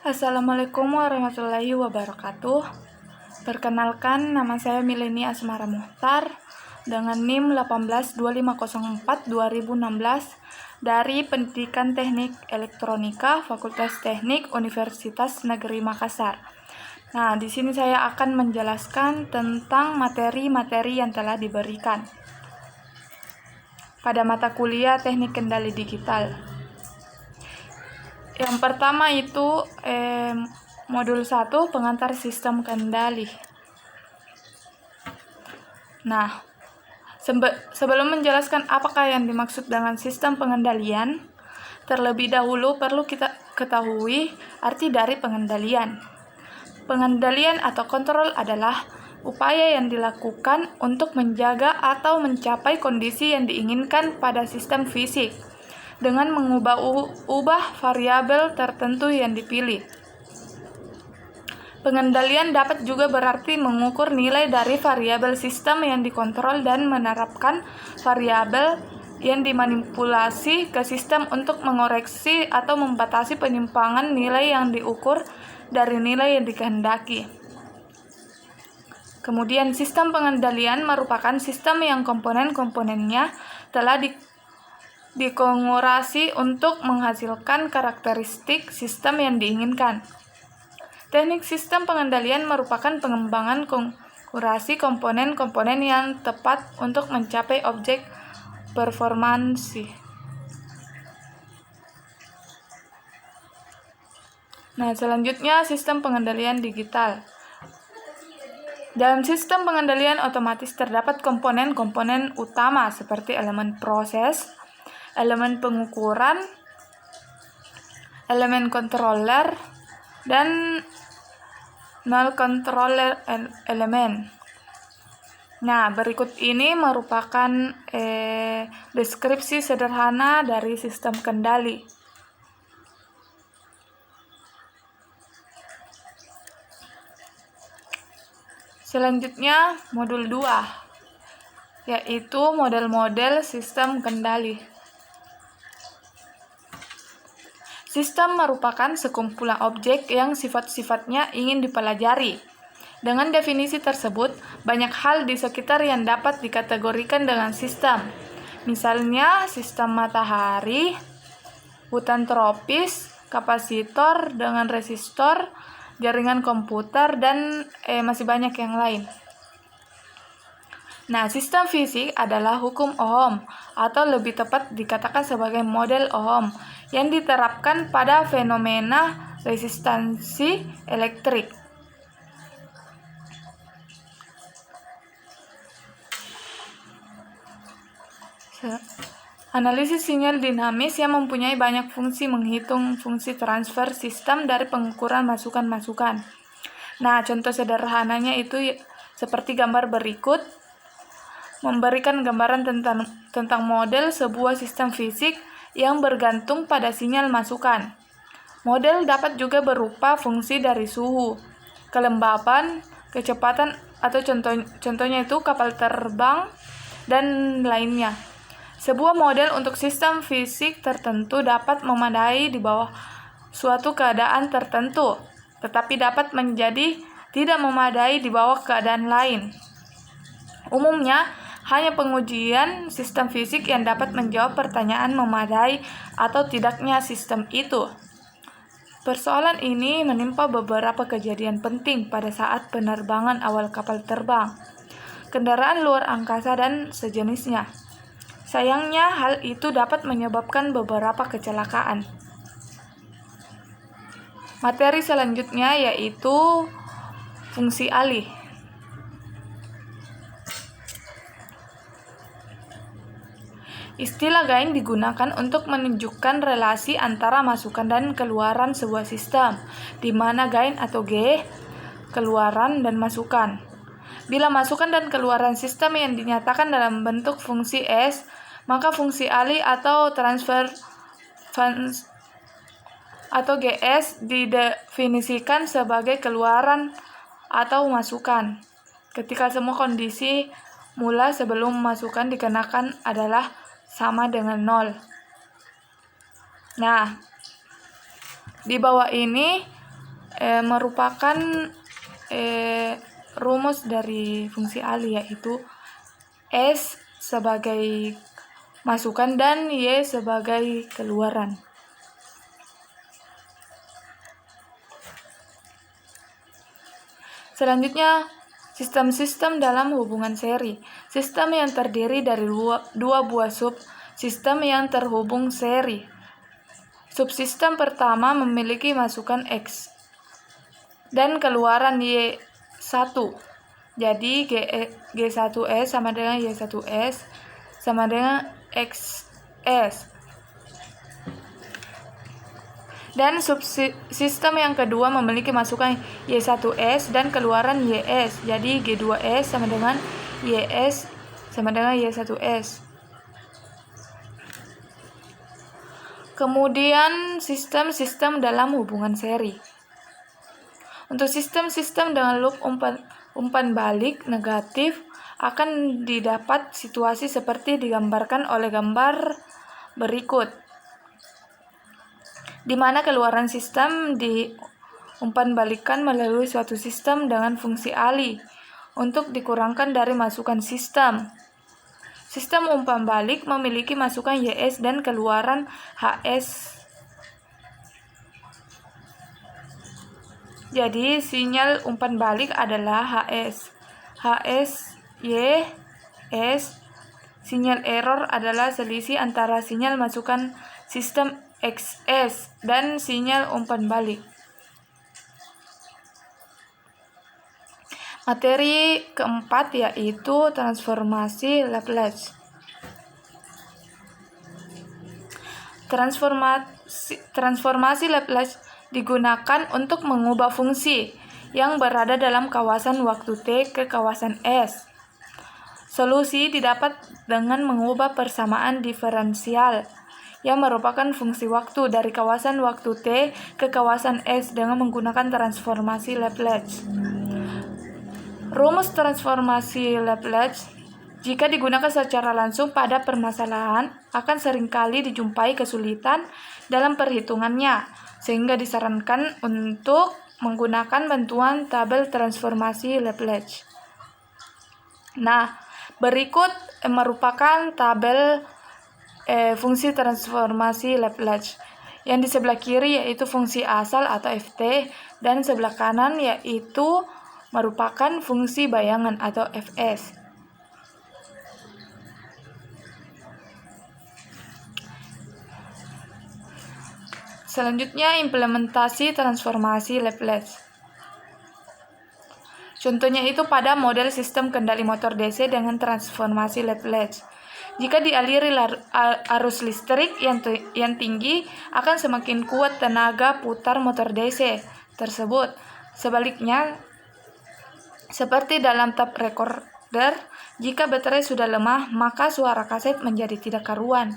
Assalamualaikum warahmatullahi wabarakatuh. Perkenalkan, nama saya Mileni Asmara Muhtar dengan NIM 1825004-2016 dari Pendidikan Teknik Elektronika Fakultas Teknik Universitas Negeri Makassar. Nah, di sini saya akan menjelaskan tentang materi-materi yang telah diberikan pada mata kuliah Teknik Kendali Digital. Yang pertama itu modul 1 pengantar sistem kendali. Nah, sebelum menjelaskan apakah yang dimaksud dengan sistem pengendalian, terlebih dahulu perlu kita ketahui arti dari pengendalian. Pengendalian atau kontrol adalah upaya yang dilakukan untuk menjaga atau mencapai kondisi yang diinginkan pada sistem fisik dengan mengubah variabel tertentu yang dipilih. Pengendalian dapat juga berarti mengukur nilai dari variabel sistem yang dikontrol dan menerapkan variabel yang dimanipulasi ke sistem untuk mengoreksi atau membatasi penyimpangan nilai yang diukur dari nilai yang dikehendaki. Kemudian, sistem pengendalian merupakan sistem yang komponen-komponennya telah dikonfigurasi untuk menghasilkan karakteristik sistem yang diinginkan. Teknik sistem pengendalian merupakan pengembangan konfigurasi komponen-komponen yang tepat untuk mencapai objek performansi. Nah, selanjutnya sistem pengendalian digital. Dalam sistem pengendalian otomatis terdapat komponen-komponen utama seperti elemen proses, elemen pengukuran, elemen controller, dan non-controller elemen. Nah, berikut ini merupakan deskripsi sederhana dari sistem kendali. Selanjutnya, modul 2, yaitu model-model sistem kendali. Sistem merupakan sekumpulan objek yang sifat-sifatnya ingin dipelajari. Dengan definisi tersebut, banyak hal di sekitar yang dapat dikategorikan dengan sistem. Misalnya, sistem matahari, hutan tropis, kapasitor dengan resistor, jaringan komputer, dan masih banyak yang lain. Nah, sistem fisik adalah hukum Ohm, atau lebih tepat dikatakan sebagai model Ohm, yang diterapkan pada fenomena resistansi elektrik. Analisis sinyal dinamis yang mempunyai banyak fungsi menghitung fungsi transfer sistem dari pengukuran masukan-masukan. Nah, contoh sederhananya itu seperti gambar berikut, memberikan gambaran tentang model sebuah sistem fisik yang bergantung pada sinyal masukan. Model dapat juga berupa fungsi dari suhu, kelembapan, kecepatan, atau contohnya itu kapal terbang, dan lainnya. Sebuah model untuk sistem fisik tertentu dapat memadai di bawah suatu keadaan tertentu, tetapi dapat menjadi tidak memadai di bawah keadaan lain. Umumnya, hanya pengujian sistem fisik yang dapat menjawab pertanyaan memadai atau tidaknya sistem itu. Persoalan ini menimpa beberapa kejadian penting pada saat penerbangan awal kapal terbang, kendaraan luar angkasa, dan sejenisnya. Sayangnya, hal itu dapat menyebabkan beberapa kecelakaan. Materi selanjutnya yaitu fungsi alih. Istilah gain digunakan untuk menunjukkan relasi antara masukan dan keluaran sebuah sistem, di mana gain atau G, keluaran dan masukan. Bila masukan dan keluaran sistem yang dinyatakan dalam bentuk fungsi S, maka fungsi alih atau transfer atau GS didefinisikan sebagai keluaran atau masukan ketika semua kondisi mula sebelum masukan dikenakan adalah sama dengan 0. Nah, di bawah ini merupakan rumus dari fungsi alih, yaitu S sebagai masukan dan Y sebagai keluaran. Selanjutnya, sistem-sistem dalam hubungan seri. Sistem yang terdiri dari dua buah subsistem yang terhubung seri. Subsistem pertama memiliki masukan X dan keluaran Y1. Jadi G1S sama dengan Y1S sama dengan XS. Dan subsistem yang kedua memiliki masukan Y1S dan keluaran YS. Jadi G2S sama dengan YS sama dengan Y1S. Kemudian sistem-sistem dalam hubungan seri. Untuk sistem-sistem dengan loop umpan balik negatif akan didapat situasi seperti digambarkan oleh gambar berikut, di mana keluaran sistem diumpan balikan melalui suatu sistem dengan fungsi alih untuk dikurangkan dari masukan sistem. Sistem umpan balik memiliki masukan YS dan keluaran HS. Jadi sinyal umpan balik adalah HS. HS YS. Sinyal error adalah selisih antara sinyal masukan sistem XS dan sinyal umpan balik. Materi keempat yaitu transformasi Laplace. Transformasi Laplace digunakan untuk mengubah fungsi yang berada dalam kawasan waktu T ke kawasan S. Solusi didapat dengan mengubah persamaan diferensial yang merupakan fungsi waktu dari kawasan waktu T ke kawasan S dengan menggunakan transformasi Laplace. Rumus transformasi Laplace jika digunakan secara langsung pada permasalahan akan seringkali dijumpai kesulitan dalam perhitungannya, sehingga disarankan untuk menggunakan bantuan tabel transformasi Laplace. Nah, berikut merupakan tabel fungsi transformasi Laplace. Yang di sebelah kiri yaitu fungsi asal atau ft, dan sebelah kanan yaitu merupakan fungsi bayangan atau fs. Selanjutnya, implementasi transformasi Laplace. Contohnya itu pada model sistem kendali motor DC dengan transformasi Laplace. Jika dialiri arus listrik yang tinggi, akan semakin kuat tenaga putar motor DC tersebut. Sebaliknya, seperti dalam tape recorder, jika baterai sudah lemah, maka suara kaset menjadi tidak karuan,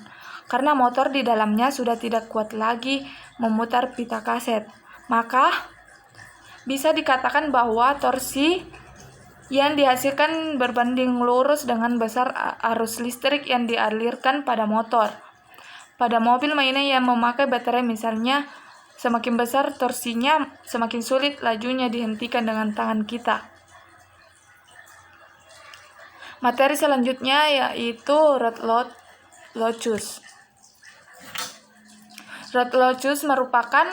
karena motor di dalamnya sudah tidak kuat lagi memutar pita kaset. Maka, bisa dikatakan bahwa torsi yang dihasilkan berbanding lurus dengan besar arus listrik yang dialirkan pada motor. Pada mobil mainan yang memakai baterai misalnya, semakin besar torsinya, semakin sulit lajunya dihentikan dengan tangan kita. Materi selanjutnya yaitu Rothe-Locuus. Rothe-Locuus merupakan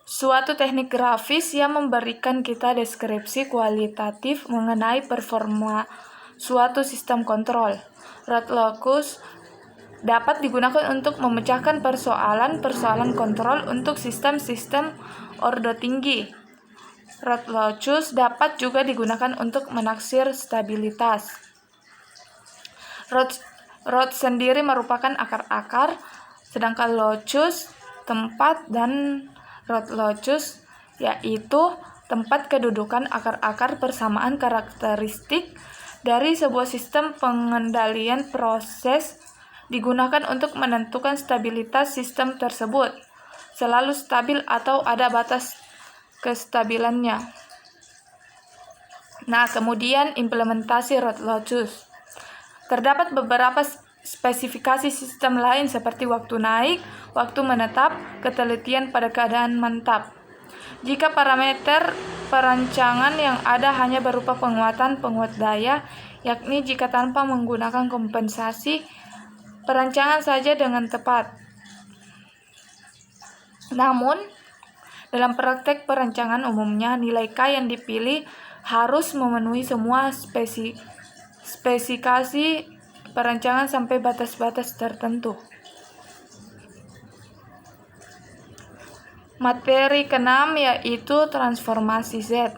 suatu teknik grafis yang memberikan kita deskripsi kualitatif mengenai performa suatu sistem kontrol. Rothe-Locuus dapat digunakan untuk memecahkan persoalan-persoalan kontrol untuk sistem-sistem ordo tinggi. Rothe-Locuus dapat juga digunakan untuk menaksir stabilitas. Rothe sendiri merupakan akar-akar, sedangkan Locuus tempat, dan Rothe-Locuus yaitu tempat kedudukan akar-akar persamaan karakteristik dari sebuah sistem pengendalian proses digunakan untuk menentukan stabilitas sistem tersebut, selalu stabil atau ada batas kestabilannya. Nah, kemudian implementasi Rothe-Locuus. Terdapat beberapa spesifikasi sistem lain seperti waktu naik, waktu menetap, ketelitian pada keadaan mantap. Jika parameter perancangan yang ada hanya berupa penguat daya, yakni jika tanpa menggunakan kompensasi, perancangan saja dengan tepat. Namun, dalam praktek perancangan umumnya, nilai K yang dipilih harus memenuhi semua spesifikasi perancangan sampai batas-batas tertentu. Materi ke-6 yaitu transformasi Z.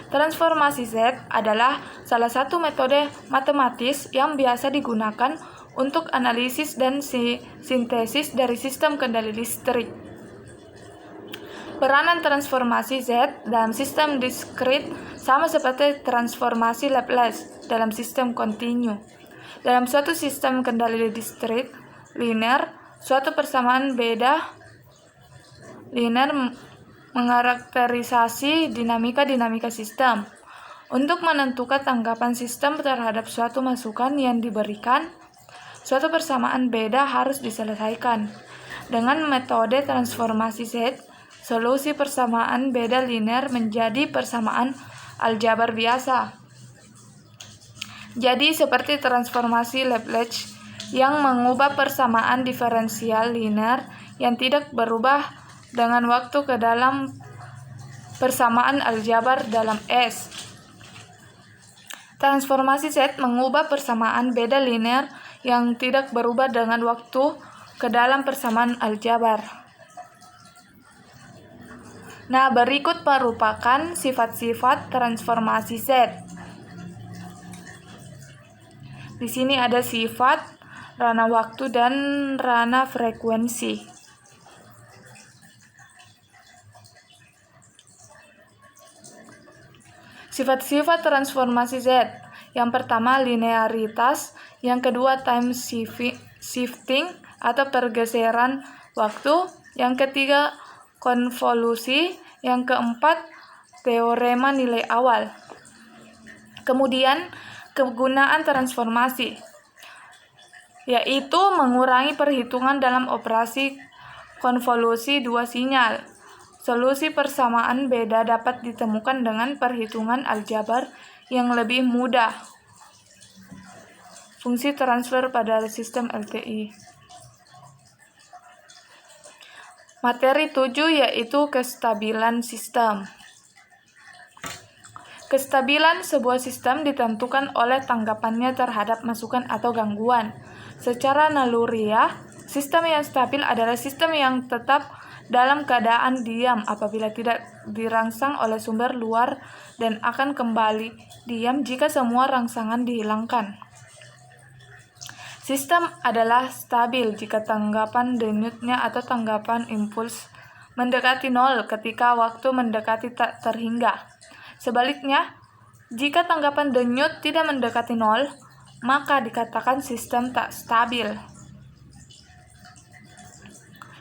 Transformasi Z adalah salah satu metode matematis yang biasa digunakan untuk analisis dan sintesis dari sistem kendali listrik. Peranan transformasi Z dalam sistem diskrit sama seperti transformasi Laplace dalam sistem kontinu. Dalam suatu sistem kendali listrik linear, suatu persamaan beda linear mengarakterisasi dinamika sistem. Untuk menentukan tanggapan sistem terhadap suatu masukan yang diberikan, suatu persamaan beda harus diselesaikan. Dengan metode transformasi Z, solusi persamaan beda linear menjadi persamaan aljabar biasa. Jadi seperti transformasi Laplace yang mengubah persamaan diferensial linear yang tidak berubah dengan waktu ke dalam persamaan aljabar dalam S. Transformasi Z mengubah persamaan beda linear yang tidak berubah dengan waktu ke dalam persamaan aljabar. Nah, berikut merupakan sifat-sifat transformasi Z. Di sini ada sifat, ranah waktu, dan ranah frekuensi. Sifat-sifat transformasi Z. Yang pertama, linearitas. Yang kedua, time shifting atau pergeseran waktu. Yang ketiga, konvolusi. Yang keempat, teorema nilai awal. Kemudian, kegunaan transformasi, yaitu mengurangi perhitungan dalam operasi konvolusi dua sinyal. Solusi persamaan beda dapat ditemukan dengan perhitungan aljabar yang lebih mudah. Fungsi transfer pada sistem LTI. Materi 7 yaitu kestabilan sistem. Kestabilan sebuah sistem ditentukan oleh tanggapannya terhadap masukan atau gangguan. Secara naluriah, sistem yang stabil adalah sistem yang tetap dalam keadaan diam apabila tidak dirangsang oleh sumber luar dan akan kembali diam jika semua rangsangan dihilangkan. Sistem adalah stabil jika tanggapan denyutnya atau tanggapan impuls mendekati nol ketika waktu mendekati tak terhingga. Sebaliknya, jika tanggapan denyut tidak mendekati nol, maka dikatakan sistem tak stabil.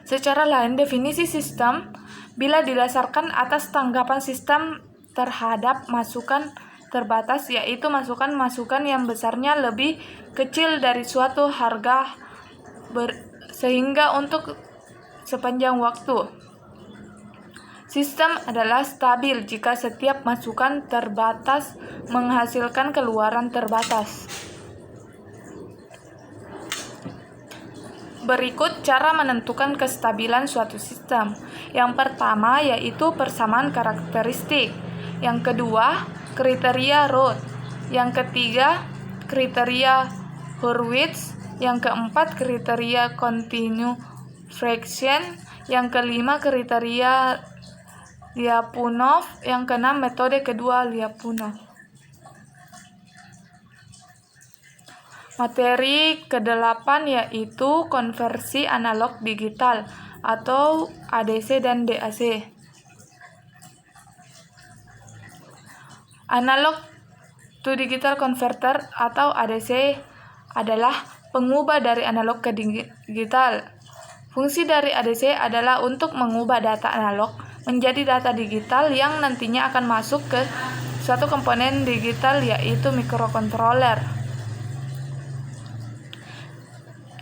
Secara lain, definisi sistem bila didasarkan atas tanggapan sistem terhadap masukan terbatas, yaitu masukan-masukan yang besarnya lebih kecil dari suatu harga sehingga untuk sepanjang waktu. Sistem adalah stabil jika setiap masukan terbatas menghasilkan keluaran terbatas. Berikut cara menentukan kestabilan suatu sistem. Yang pertama yaitu persamaan karakteristik. Yang kedua, kriteria Roth. Yang ketiga, kriteria Hurwitz. Yang keempat, kriteria continue fraction. Yang kelima, kriteria Lyapunov. Yang keenam, metode kedua Lyapunov. Materi ke-8 yaitu konversi analog digital atau ADC dan DAC. Analog to digital converter atau ADC adalah pengubah dari analog ke digital. Fungsi dari ADC adalah untuk mengubah data analog menjadi data digital yang nantinya akan masuk ke suatu komponen digital yaitu microcontroller.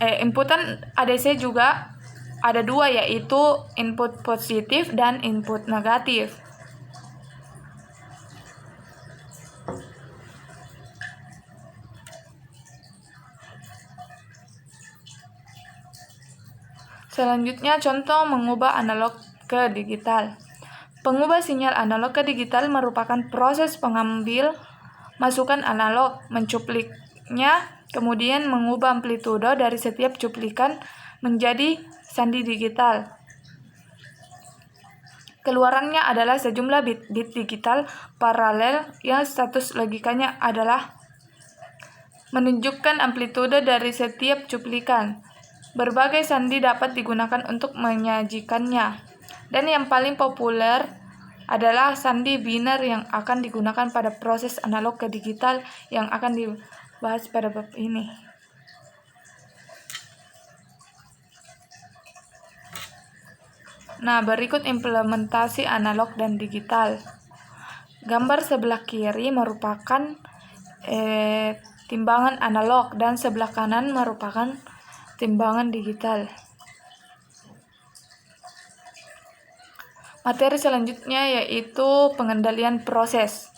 Inputan ADC juga ada dua, yaitu input positif dan input negatif. Selanjutnya, contoh mengubah analog ke digital. Pengubah sinyal analog ke digital merupakan proses pengambil masukan analog, mencupliknya, kemudian mengubah amplitudo dari setiap cuplikan menjadi sandi digital. Keluarannya adalah sejumlah bit-bit digital paralel yang status logikanya adalah menunjukkan amplitudo dari setiap cuplikan. Berbagai sandi dapat digunakan untuk menyajikannya, dan yang paling populer adalah sandi biner yang akan digunakan pada proses analog ke digital yang akan dibahas pada bab ini. Nah, berikut implementasi analog dan digital. Gambar sebelah kiri merupakan timbangan analog dan sebelah kanan merupakan timbangan digital. Materi selanjutnya yaitu pengendalian proses.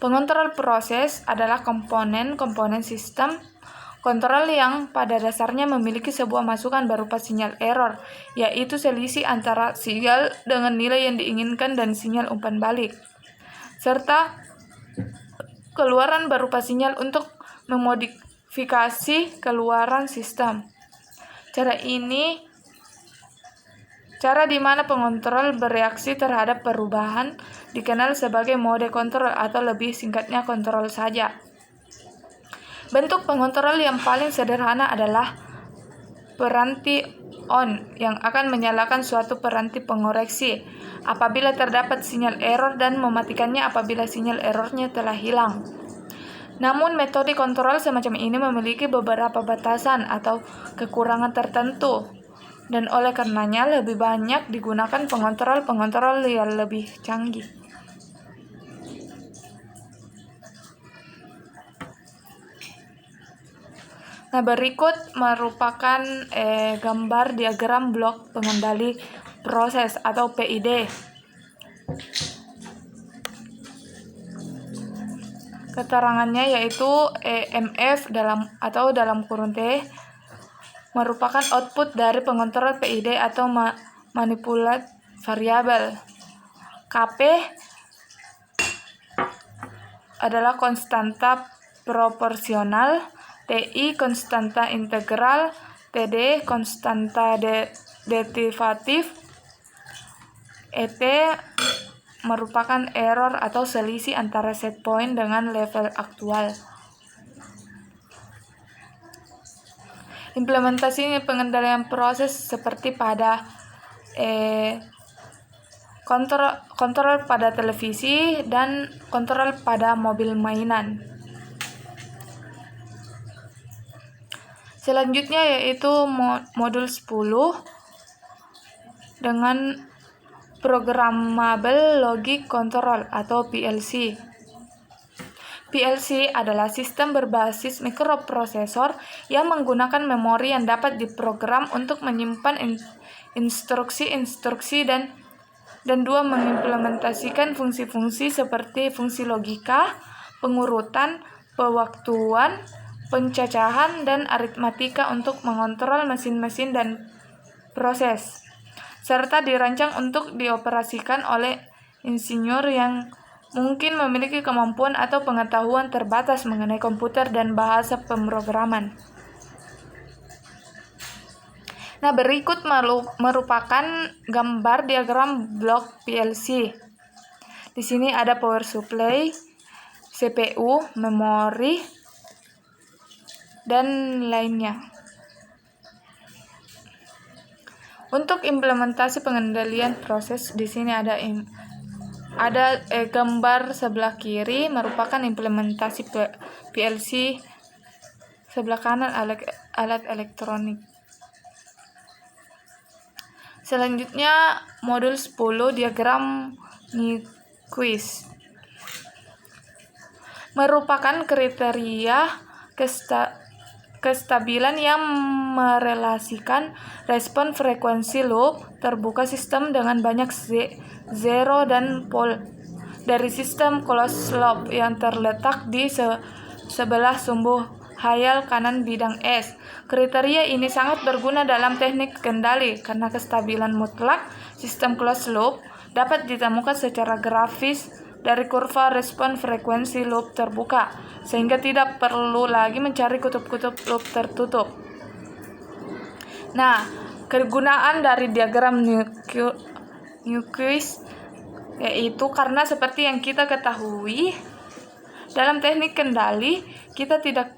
Pengontrol proses adalah komponen sistem kontrol yang pada dasarnya memiliki sebuah masukan berupa sinyal error, yaitu selisih antara sinyal dengan nilai yang diinginkan dan sinyal umpan balik, serta keluaran berupa sinyal untuk memodifikasi keluaran sistem. Cara di mana pengontrol bereaksi terhadap perubahan dikenal sebagai mode kontrol atau lebih singkatnya kontrol saja. Bentuk pengontrol yang paling sederhana adalah peranti on yang akan menyalakan suatu peranti pengoreksi apabila terdapat sinyal error dan mematikannya apabila sinyal errornya telah hilang. Namun metode kontrol semacam ini memiliki beberapa batasan atau kekurangan tertentu, dan oleh karenanya lebih banyak digunakan pengontrol yang lebih canggih. Nah, berikut merupakan gambar diagram blok pengendali proses atau PID. Keterangannya yaitu EMF dalam kurung T merupakan output dari pengontrol PID atau manipulat variabel. KP adalah konstanta proporsional, TI konstanta integral, TD konstanta derivatif, ET merupakan error atau selisih antara set point dengan level aktual. Implementasi pengendalian proses seperti pada kontrol pada televisi dan kontrol pada mobil mainan. Selanjutnya yaitu modul 10 dengan Programmable Logic Control atau PLC. PLC adalah sistem berbasis mikroprosesor yang menggunakan memori yang dapat diprogram untuk menyimpan instruksi-instruksi dan mengimplementasikan fungsi-fungsi seperti fungsi logika, pengurutan, pewaktuan, pencacahan, dan aritmatika untuk mengontrol mesin-mesin dan proses, serta dirancang untuk dioperasikan oleh insinyur yang mungkin memiliki kemampuan atau pengetahuan terbatas mengenai komputer dan bahasa pemrograman. Nah, berikut merupakan gambar diagram blok PLC. Di sini ada power supply, CPU, memori, dan lainnya. Untuk implementasi pengendalian proses, di sini ada gambar sebelah kiri merupakan implementasi PLC, sebelah kanan alat elektronik. Selanjutnya modul 10 diagram Nyquist merupakan kriteria kestabilan yang merelasikan respon frekuensi loop terbuka sistem dengan banyak zero dan pol dari sistem closed loop yang terletak di sebelah sumbu hayal kanan bidang S. Kriteria ini sangat berguna dalam teknik kendali karena kestabilan mutlak sistem closed loop dapat ditemukan secara grafis dari kurva respon frekuensi loop terbuka, sehingga tidak perlu lagi mencari kutub-kutub loop tertutup. Nah, kegunaan dari diagram Nyquist yaitu karena seperti yang kita ketahui, dalam teknik kendali kita tidak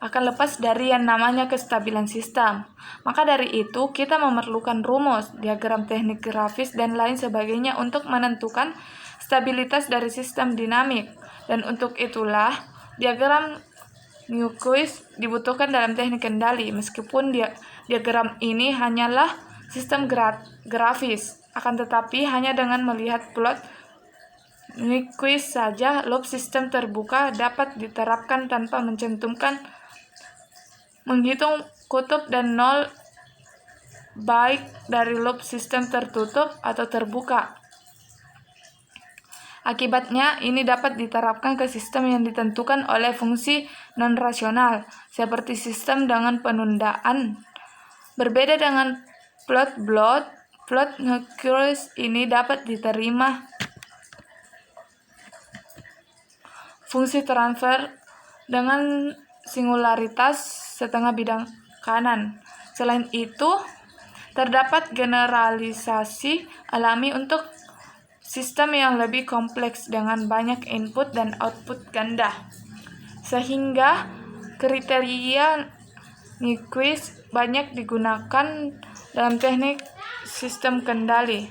akan lepas dari yang namanya kestabilan sistem. Maka dari itu, kita memerlukan rumus, diagram teknik grafis, dan lain sebagainya untuk menentukan stabilitas dari sistem dinamik. Dan untuk itulah, diagram Nyquist dibutuhkan dalam teknik kendali, meskipun diagram ini hanyalah sistem grafis. Akan tetapi, hanya dengan melihat plot Nyquist saja, loop sistem terbuka dapat diterapkan tanpa menghitung kutub dan nol, baik dari loop sistem tertutup atau terbuka. Akibatnya, ini dapat diterapkan ke sistem yang ditentukan oleh fungsi non-rasional, seperti sistem dengan penundaan. Berbeda dengan plot Nyquist ini dapat diterima fungsi transfer dengan singularitas setengah bidang kanan. Selain itu, terdapat generalisasi alami untuk sistem yang lebih kompleks dengan banyak input dan output ganda, sehingga kriteria Nyquist banyak digunakan dalam teknik sistem kendali.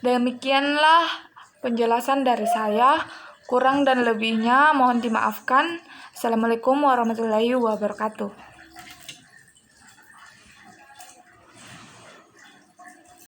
Demikianlah penjelasan dari saya. Kurang dan lebihnya mohon dimaafkan. Assalamualaikum warahmatullahi wabarakatuh.